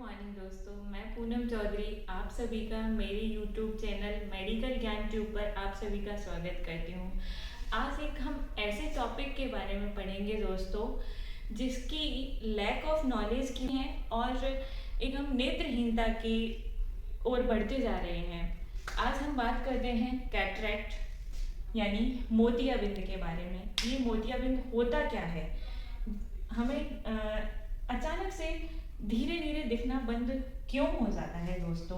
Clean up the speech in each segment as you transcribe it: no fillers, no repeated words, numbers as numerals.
Morning दोस्तों, मैं पूनम चौधरी आप सभी का मेरे यूट्यूब चैनल मेडिकल ज्ञान ट्यूब पर आप सभी का स्वागत करती हूँ। आज एक हम ऐसे टॉपिक के बारे में पढ़ेंगे दोस्तों जिसकी लैक ऑफ नॉलेज की है और एक हम नेत्रहीनता की ओर बढ़ते जा रहे हैं। आज हम बात करते हैं कैटरैक्ट यानी मोतियाबिंद के बारे में। ये मोतियाबिंद होता क्या है, हमें अचानक से धीरे धीरे दिखना बंद क्यों हो जाता है दोस्तों।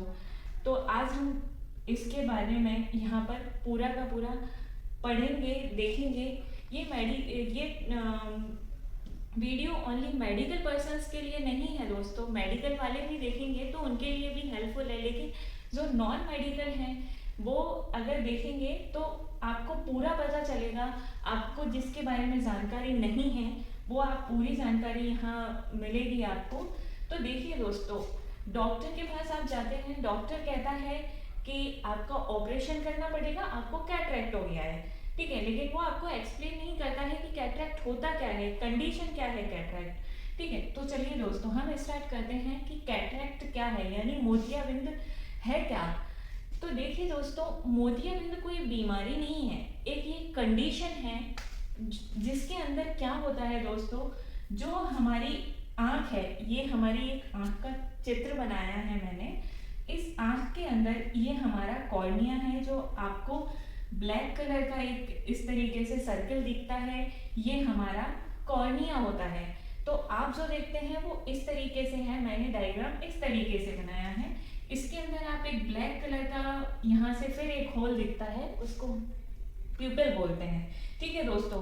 तो आज हम इसके बारे में यहाँ पर पूरा का पूरा पढ़ेंगे, देखेंगे। ये वीडियो ओनली मेडिकल पर्सन्स के लिए नहीं है दोस्तों। मेडिकल वाले भी देखेंगे तो उनके लिए भी हेल्पफुल है, लेकिन जो नॉन मेडिकल हैं वो अगर देखेंगे तो आपको पूरा पता चलेगा। आपको जिसके बारे में जानकारी नहीं है वो आप पूरी जानकारी यहाँ मिलेगी आपको। तो देखिए दोस्तों, डॉक्टर के पास आप जाते हैं, डॉक्टर कहता है कि आपका ऑपरेशन करना पड़ेगा, आपको कैटरैक्ट हो गया है, ठीक है। लेकिन वो आपको एक्सप्लेन नहीं करता है कि कैटरैक्ट होता क्या है, कंडीशन क्या है कैटरैक्ट, ठीक है। तो चलिए दोस्तों हम स्टार्ट करते हैं कि कैटरैक्ट क्या है, यानी मोतियाबिंद है क्या। तो देखिए दोस्तों, मोतियाबिंद कोई बीमारी नहीं है, एक ये कंडीशन है जिसके अंदर क्या होता है दोस्तों, जो हमारी आँख है, ये हमारी एक आँख का चित्र बनाया है मैंने। इस आँख के अंदर ये हमारा कॉर्निया है, जो आपको ब्लैक कलर का एक इस तरीके से सर्कल दिखता है, ये हमारा कॉर्निया होता है। तो आप जो देखते हैं वो इस तरीके से है, मैंने डायग्राम इस तरीके से बनाया है। इसके अंदर आप एक ब्लैक कलर का यहाँ से फिर एक होल दिखता है, उसको प्यूपिल बोलते हैं, ठीक है दोस्तों।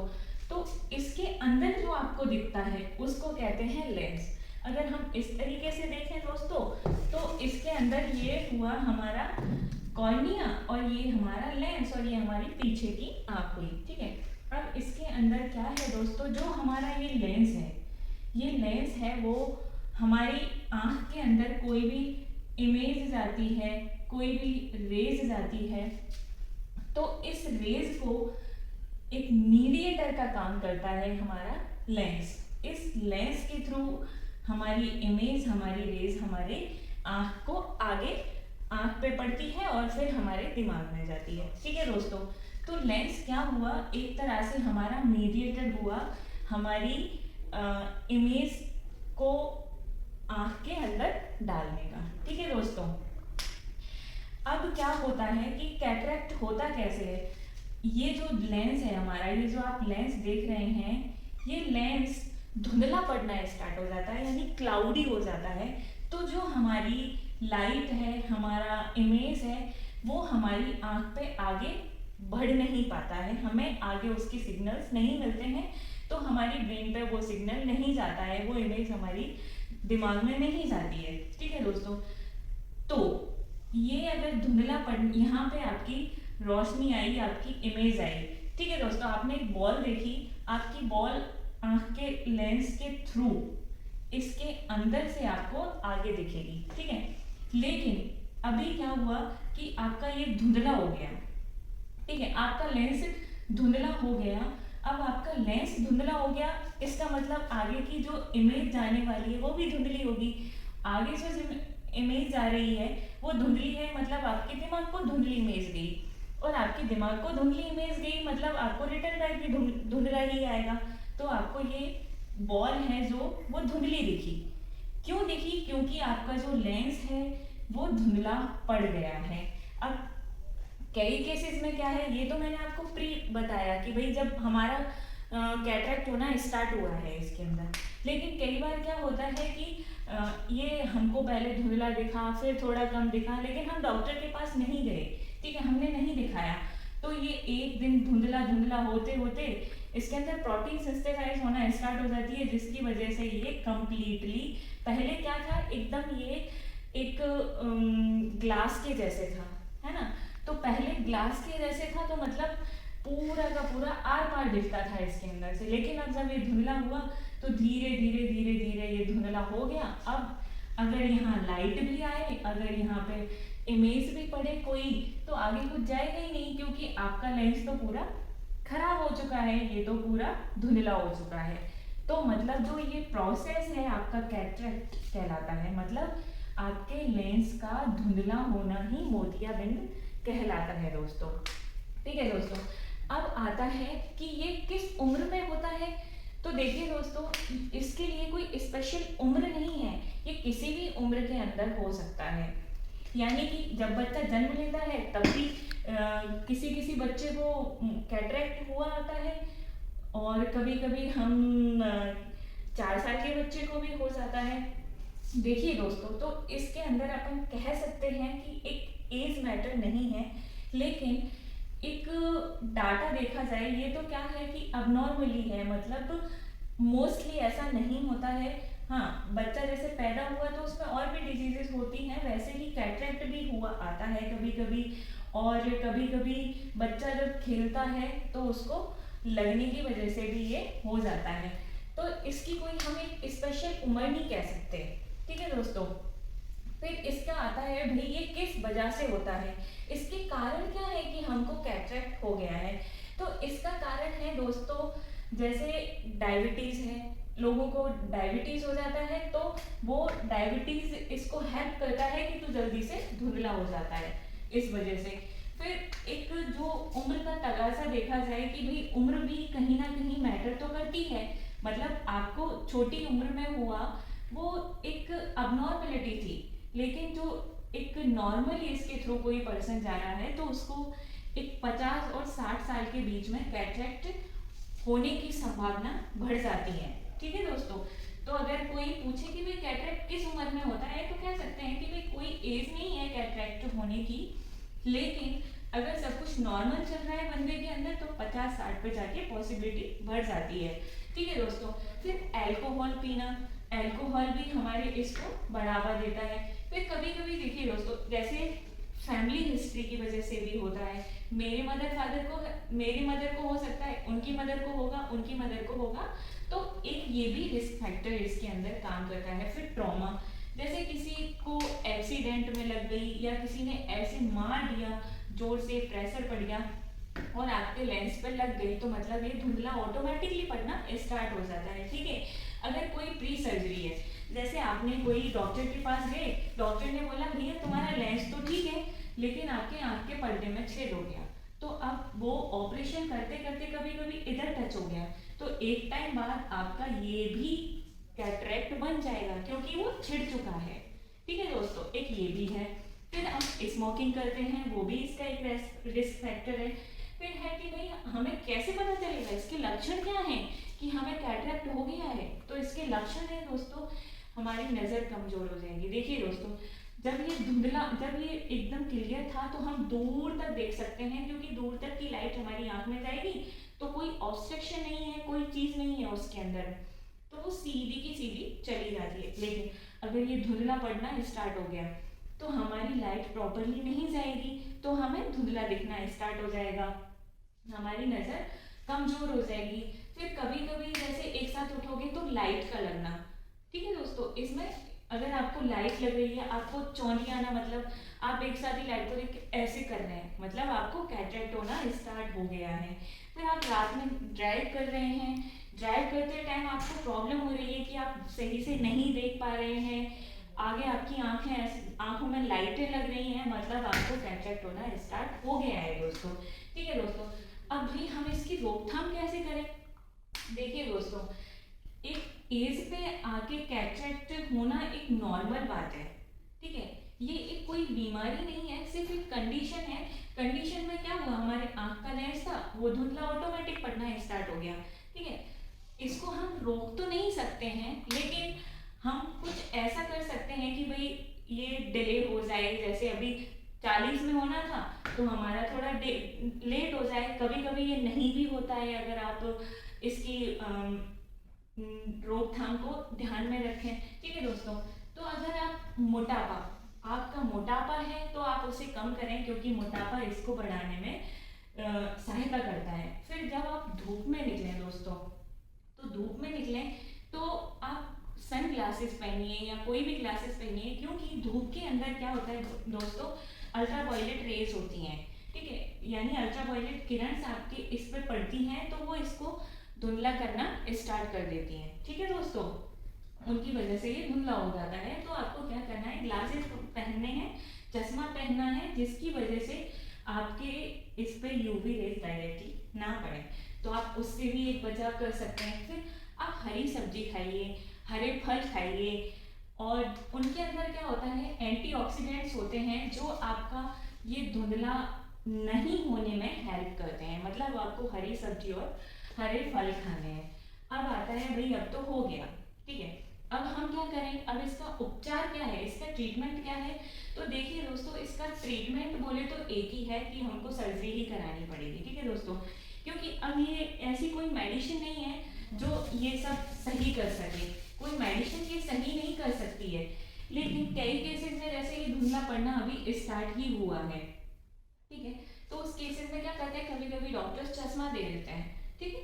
तो इसके अंदर जो आपको दिखता है उसको कहते हैं लेंस। अगर हम इस तरीके से देखें दोस्तों तो इसके अंदर ये हुआ हमारा कॉर्निया और ये हमारा लेंस और ये हमारी पीछे की आँख हुई, ठीक है। अब इसके अंदर क्या है दोस्तों, जो हमारा ये लेंस है, ये लेंस है वो हमारी आँख के अंदर कोई भी इमेज जाती है, कोई भी रेज जाती है, तो इस रेज को एक मीडिएटर का काम करता है हमारा लेंस। इस लेंस के थ्रू हमारी इमेज, हमारी रेज हमारे आँख को आगे आँख पे पड़ती है और फिर हमारे दिमाग में जाती है, ठीक है दोस्तों। तो लेंस क्या हुआ, एक तरह से हमारा मीडिएटर हुआ हमारी इमेज को आँख के अंदर डालने का, ठीक है दोस्तों। अब क्या होता है कि कैटरैक्ट होता कैसे है। ये जो लेंस है हमारा, ये जो आप लेंस देख रहे हैं, ये लेंस धुंधला पड़ना स्टार्ट हो जाता है, यानी क्लाउडी हो जाता है। तो जो हमारी लाइट है, हमारा इमेज है, वो हमारी आँख पे आगे बढ़ नहीं पाता है, हमें आगे उसके सिग्नल्स नहीं मिलते हैं, तो हमारी ब्रेन पे वो सिग्नल नहीं जाता है, वो इमेज हमारी दिमाग में नहीं जाती है, ठीक है दोस्तों। तो ये अगर धुंधला पड़, यहाँ पे आपकी रोशनी आई, आपकी इमेज आई, ठीक है दोस्तों। आपने एक बॉल देखी, आपकी बॉल आँख के लेंस के थ्रू इसके अंदर से आपको आगे दिखेगी, ठीक है। लेकिन अभी क्या हुआ कि आपका ये धुंधला हो गया, ठीक है, आपका लेंस धुंधला हो गया। अब आपका लेंस धुंधला हो गया, इसका मतलब आगे की जो इमेज जाने वाली है वो भी धुंधली होगी। आगे से जो इमेज जा रही है वो धुंधली है, मतलब आपके दिमाग को धुंधली इमेज गई, और आपके दिमाग को धुंधली इमेज गई मतलब आपको रिटर्न बैक भी धुंधला ही आएगा। तो आपको ये बॉल है जो वो धुंधली दिखी। क्यों दिखी, क्योंकि आपका जो लेंस है वो धुंधला पड़ गया है। अब कई केसेस में क्या है, ये तो मैंने आपको प्री बताया कि भाई जब हमारा कैटरैक्ट होना स्टार्ट हुआ है इसके अंदर। लेकिन कई बार क्या होता है कि ये हमको पहले धुंधला दिखा, फिर थोड़ा कम दिखा, लेकिन हम डॉक्टर के पास नहीं गए, ठीक है, हमने नहीं दिखाया। तो ये एक दिन धुंधला धुंधला होते होते इसके अंदर प्रोटीन सिंथेसाइज होना स्टार्ट हो जाती है, जिसकी वजह से ये कंप्लीटली, पहले क्या था, एकदम ये एक ग्लास के जैसे था, है ना। तो पहले ग्लास के जैसे था, तो मतलब पूरा का पूरा आर पार दिखता था इसके अंदर से। लेकिन अब जब ये धुंधला हुआ तो धीरे धीरे धीरे धीरे ये धुंधला हो गया। अब अगर यहाँ लाइट भी आए, अगर यहाँ पे इमेज भी पड़े कोई, तो आगे कुछ जाएगा ही नहीं, क्योंकि आपका लेंस तो पूरा खराब हो चुका है, ये तो पूरा धुंधला हो चुका है। तो मतलब जो ये प्रोसेस है आपका कैटरैक्ट कहलाता है। मतलब आपके लेंस का धुंधला होना ही मोतियाबिंद कहलाता है दोस्तों। ठीक है दोस्तों, अब आता है कि ये किस उम्र में होता है। तो देखिए दोस्तों, इसके लिए कोई स्पेशल उम्र नहीं है, ये किसी भी उम्र के अंदर हो सकता है। यानी कि जब बच्चा जन्म लेता है तब भी किसी किसी बच्चे को कैटरेक्ट हुआ आता है, और कभी कभी हम 4 साल के बच्चे को भी हो जाता है। देखिए दोस्तों, तो इसके अंदर अपन कह सकते हैं कि एक एज मैटर नहीं है, लेकिन एक डाटा देखा जाए ये तो क्या है कि अबनॉर्मली है, मतलब मोस्टली ऐसा नहीं होता है। हाँ, बच्चा जैसे पैदा हुआ तो उसमें और भी डिजीजेस होती हैं, वैसे ही कैटरेक्ट भी हुआ आता है कभी कभी। और कभी कभी बच्चा जब खेलता है तो उसको लगने की वजह से भी ये हो जाता है। तो इसकी कोई हम एक स्पेशल उम्र नहीं कह सकते। ठीक है दोस्तों, फिर इसका आता है भाई ये किस वजह से होता है, इसके कारण क्या है कि हमको कैटरेक्ट हो गया है। तो इसका कारण है दोस्तों, जैसे डायबिटीज है, लोगों को डायबिटीज हो जाता है तो वो डायबिटीज इसको हेल्प करता है कि तू जल्दी से धुंधला हो जाता है इस वजह से। फिर एक जो उम्र का तगाजा देखा जाए कि भाई उम्र भी कहीं ना कहीं मैटर तो करती है, मतलब आपको छोटी उम्र में हुआ वो एक अबनॉर्मेलिटी थी, लेकिन जो एक नॉर्मल एज के थ्रू कोई पर्सन जा रहा है तो उसको एक 50 और 60 साल के बीच में कैटरेक्ट होने की संभावना बढ़ जाती है। ठीक है दोस्तों, तो अगर कोई पूछे कि भाई कैटरेक्ट किस उम्र में होता है तो कह सकते हैं कि भाई कोई एज नहीं है कैटरेक्ट होने की, लेकिन अगर सब कुछ नॉर्मल चल रहा है बंदे के अंदर तो 50-60 पे जाके पॉसिबिलिटी बढ़ जाती है। ठीक है दोस्तों, फिर अल्कोहल पीना, अल्कोहल भी हमारे इसको बढ़ावा देता है। फिर कभी कभी देखिए दोस्तों, जैसे फैमिली हिस्ट्री की वजह से भी होता है। मेरी मदर को हो सकता है, उनकी मदर को होगा, उनकी मदर को होगा, तो एक ये भी रिस्क फैक्टर इसके अंदर काम करता है। फिर ट्रॉमा, जैसे किसी को एक्सीडेंट में लग गई या किसी ने ऐसे मार दिया, जोर से प्रेशर पड़ गया और आपके लेंस पर लग गई, तो मतलब ये धुंधला ऑटोमेटिकली पड़ना स्टार्ट हो जाता है। ठीक है, अगर कोई प्री सर्जरी है, जैसे आपने कोई डॉक्टर के पास गए, डॉक्टर ने बोला भैया तुम्हारा लेंस तो ठीक है लेकिन आपके आंख के पर्दे में छेद हो गया, तो अब वो ऑपरेशन करते करते कभी कभी इधर टच हो गया, तो एक टाइम बाद आपका ये भी कैटरेक्ट बन जाएगा क्योंकि वो छिड़ चुका है। ठीक है दोस्तों, एक ये भी है। फिर हम स्मोकिंग करते हैं, वो भी इसका एक रिस्क फैक्टर है। फिर है कि भाई हमें कैसे पता चलेगा, इसके लक्षण क्या हैं कि हमें कैटरेक्ट हो गया है। तो इसके लक्षण है दोस्तों, हमारी नज़र कमज़ोर हो जाएगी। देखिए दोस्तों, जब ये एकदम क्लियर था तो हम दूर तक देख सकते हैं, क्योंकि दूर तक की लाइट हमारी आंख में जाएगी तो कोई ऑब्स्ट्रक्शन नहीं है, कोई चीज़ नहीं है उसके अंदर, तो वो सीधी की सीधी चली जाती है। लेकिन अगर ये धुंधला पड़ना स्टार्ट हो गया तो हमारी लाइट प्रॉपरली नहीं जाएगी, तो हमें धुंधला दिखना स्टार्ट हो जाएगा, हमारी नज़र कमज़ोर हो जाएगी। फिर कभी कभी जैसे एक साथ उठोगे तो लाइट का लगना। ठीक है दोस्तों, इसमें अगर आपको लाइट लग रही है, आपको चौंधी आना, मतलब आप एक साथ ही लाइट को देख के ऐसे कर रहे हैं, मतलब आपको कैटरेक्ट होना स्टार्ट हो गया है। फिर आप रात में ड्राइव कर रहे हैं, ड्राइव करते टाइम आपको प्रॉब्लम हो रही है कि आप सही से नहीं देख पा रहे हैं, आगे आपकी आंखों में लाइटें लग रही हैं, मतलब आपको कैटरेक्ट होना स्टार्ट हो गया है दोस्तों। ठीक है दोस्तों, अब भी हम इसकी रोकथाम कैसे करें। देखिए दोस्तों, एक एज पे आके कैटरेक्ट होना एक नॉर्मल बात है। ठीक है, ये एक कोई बीमारी नहीं है, सिर्फ एक कंडीशन है। कंडीशन में क्या हुआ, हमारे आंख का लेंस था वो धुंधला ऑटोमेटिक पड़ना स्टार्ट हो गया। ठीक है, इसको हम रोक तो नहीं सकते हैं, लेकिन हम कुछ ऐसा कर सकते हैं कि भाई ये डिले हो जाए, जैसे अभी 40 में होना था तो हमारा थोड़ा लेट हो जाए। कभी कभी ये नहीं भी होता है, अगर आप इसकी रोकथाम को ध्यान में रखें। ठीक है दोस्तों, तो अगर आपका मोटापा है तो आप उसे कम करें, क्योंकि मोटापा इसको बढ़ाने में सहायता करता है। फिर जब आप धूप में निकलें दोस्तों, तो धूप में निकलें तो आप सन ग्लासेस पहनिए या कोई भी ग्लासेस पहनिए, क्योंकि धूप के अंदर क्या होता है दोस्तों, अल्ट्रावायलेट रेज होती हैं। ठीक है, यानी अल्ट्रावायलेट किरण आपके इस पर पड़ती हैं तो वो इसको धुंधला करना स्टार्ट कर देती हैं। ठीक है दोस्तों, उनकी वजह से ये धुंधला हो जाता है। तो आपको क्या करना है, ग्लास चश्मा पहनना है जिसकी वजह से आपके इस पे यूवी रेज डायरेक्टली ना पड़े, तो आप उससे भी एक बचाव कर सकते हैं। फिर आप हरी सब्जी खाइए, हरे फल खाइए, और उनके अंदर क्या होता है, एंटीऑक्सीडेंट्स होते हैं जो आपका ये धुंधला नहीं होने में हेल्प करते हैं। मतलब आपको हरी सब्जी और हरे फल खाने हैं। अब आता है भाई, अब तो हो गया, ठीक है, अब हम क्या करें, अब इसका उपचार क्या है, इसका ट्रीटमेंट क्या है। तो देखिए दोस्तों, इसका ट्रीटमेंट बोले तो एक ही है कि हमको सर्जरी ही करानी पड़ेगी, ठीक है दोस्तों, क्योंकि अब ये ऐसी कोई मेडिसिन नहीं है जो ये सब सही कर सके। कोई मेडिसिन ये सही नहीं कर सकती है, लेकिन कई केसेस में जैसे ये धुंधला पड़ना अभी स्टार्ट ही हुआ है, ठीक है, तो उस केसेस में क्या करते हैं, कभी कभी डॉक्टर्स चश्मा दे देते हैं, ठीक है,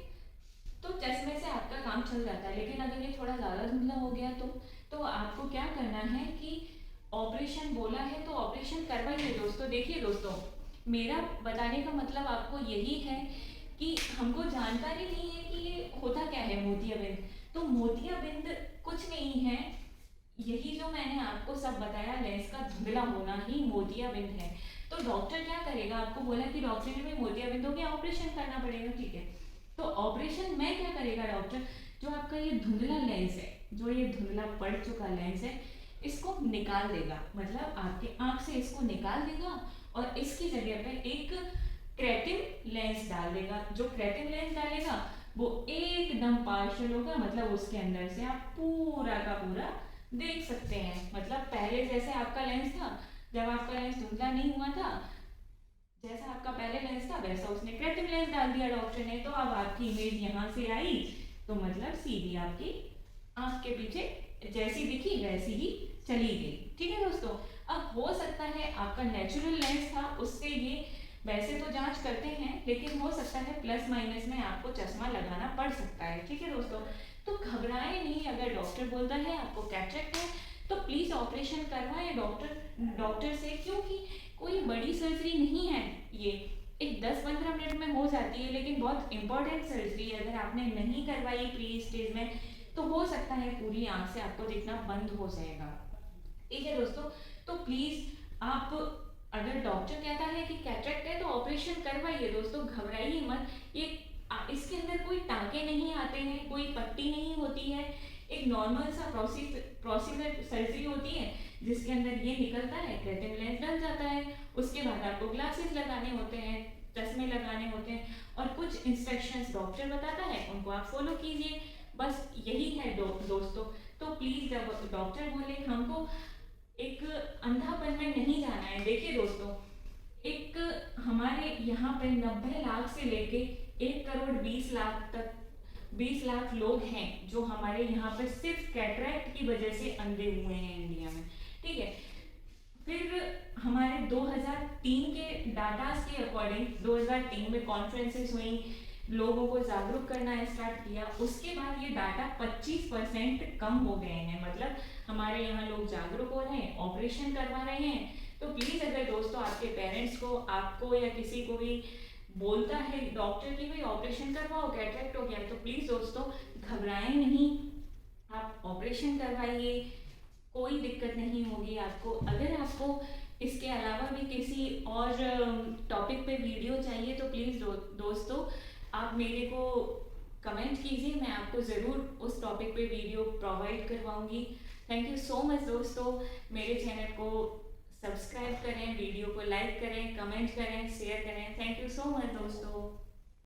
तो चश्मे से आपका काम चल जाता है। लेकिन अगर ये थोड़ा ज़्यादा धुंधला हो गया तो आपको क्या करना है कि ऑपरेशन बोला है तो ऑपरेशन करवाइए दोस्तों। देखिए दोस्तों, मेरा बताने का मतलब आपको यही है कि हमको जानकारी नहीं है कि ये होता क्या है मोतियाबिंद। तो मोतियाबिंद कुछ नहीं है, यही जो मैंने आपको सब बताया, लेंस का धुंधला होना ही मोतियाबिंद है। तो डॉक्टर क्या करेगा, आपको बोला कि डॉक्टर ने भी मोतियाबिंद हो गया, ऑपरेशन करना पड़ेगा, ठीक है, तो ऑपरेशन में क्या करेगा डॉक्टर, जो आपका ये धुंधला लेंस है, जो ये धुंधला पड़ चुका लेंस है, इसको निकाल देगा, मतलब आपके आंख से इसको निकाल देगा और इसकी जगह पे एक कृत्रिम लेंस डाल देगा। जो कृत्रिम लेंस डालेगा वो एकदम पार्शियल होगा, मतलब उसके अंदर से आप पूरा का पूरा देख सकते हैं। मतलब पहले जैसे आपका लेंस था, जब आपका लेंस धुंधला नहीं हुआ था, जैसा आपका पहले लेंस था वैसा उसने कृत्रिम लेंस डाल दिया डॉक्टर ने, तो अब आपकी इमेज यहाँ से आई तो मतलब सीधी आपकी आंख के पीछे जैसी दिखी वैसी ही चली गई, ठीक है दोस्तों। अब हो सकता है आपका नेचुरल लेंस था, उससे ये वैसे तो जांच करते हैं, लेकिन हो सकता है प्लस माइनस में आपको चश्मा लगाना पड़ सकता है, ठीक है दोस्तों। तो घबराएं नहीं, अगर डॉक्टर बोलता है आपको कैटरेक्ट है तो प्लीज़ ऑपरेशन करवाएं डॉक्टर से, क्योंकि कोई बड़ी सर्जरी नहीं है, ये एक 10-15 मिनट में हो जाती है, लेकिन बहुत इंपॉर्टेंट सर्जरी है। अगर आपने नहीं करवाई प्री स्टेज में तो हो सकता है पूरी आंख से आपको दिखना बंद हो जाएगा, ठीक है दोस्तों। तो प्लीज़ आप, अगर डॉक्टर कहता है कि कैटरेक्ट है तो ऑपरेशन करवाइए दोस्तों, घबराइए मत। ये इसके अंदर कोई टाँके नहीं आते हैं, कोई पट्टी नहीं होती है, एक नॉर्मल सा प्रोसीजर सर्जरी होती है जिसके अंदर ये निकलता है, कृत्रिम लेंस डल जाता है, उसके बाद आपको ग्लासेस लगाने होते हैं, चश्मे लगाने होते हैं, और कुछ इंस्ट्रक्शंस डॉक्टर बताता है उनको आप फॉलो कीजिए, बस यही है दोस्तों। तो प्लीज़ जब डॉक्टर बोले, हमको एक अंधापन में नहीं जाना है। देखिए दोस्तों, एक हमारे यहाँ पे 90 लाख से लेके 1,20,00,000 तक 20 लाख लोग हैं जो हमारे यहाँ पे सिर्फ कैटरैक्ट की वजह से अंधे हुए हैं इंडिया में, ठीक है। फिर हमारे 2003 के डाटास के अकॉर्डिंग 2003 में कॉन्फ्रेंसेस हुई, लोगों को जागरूक करना स्टार्ट किया, उसके बाद ये डाटा 25% कम हो गए हैं। मतलब हमारे यहाँ लोग जागरूक हो रहे हैं, ऑपरेशन करवा रहे हैं। तो प्लीज़ अगर दोस्तों आपके पेरेंट्स को, आपको या किसी को भी बोलता है डॉक्टर की भाई ऑपरेशन करवाओ कैटरेक्ट हो गया, तो प्लीज़ दोस्तों घबराएं नहीं, आप ऑपरेशन करवाइए, कोई दिक्कत नहीं होगी आपको। अगर आपको इसके अलावा भी किसी और टॉपिक पे वीडियो चाहिए तो प्लीज़ दोस्तों आप मेरे को कमेंट कीजिए, मैं आपको ज़रूर उस टॉपिक पे वीडियो प्रोवाइड करवाऊंगी। थैंक यू सो मच दोस्तों, मेरे चैनल को सब्सक्राइब करें, वीडियो को लाइक करें, कमेंट करें, शेयर करें। थैंक यू सो मच दोस्तों।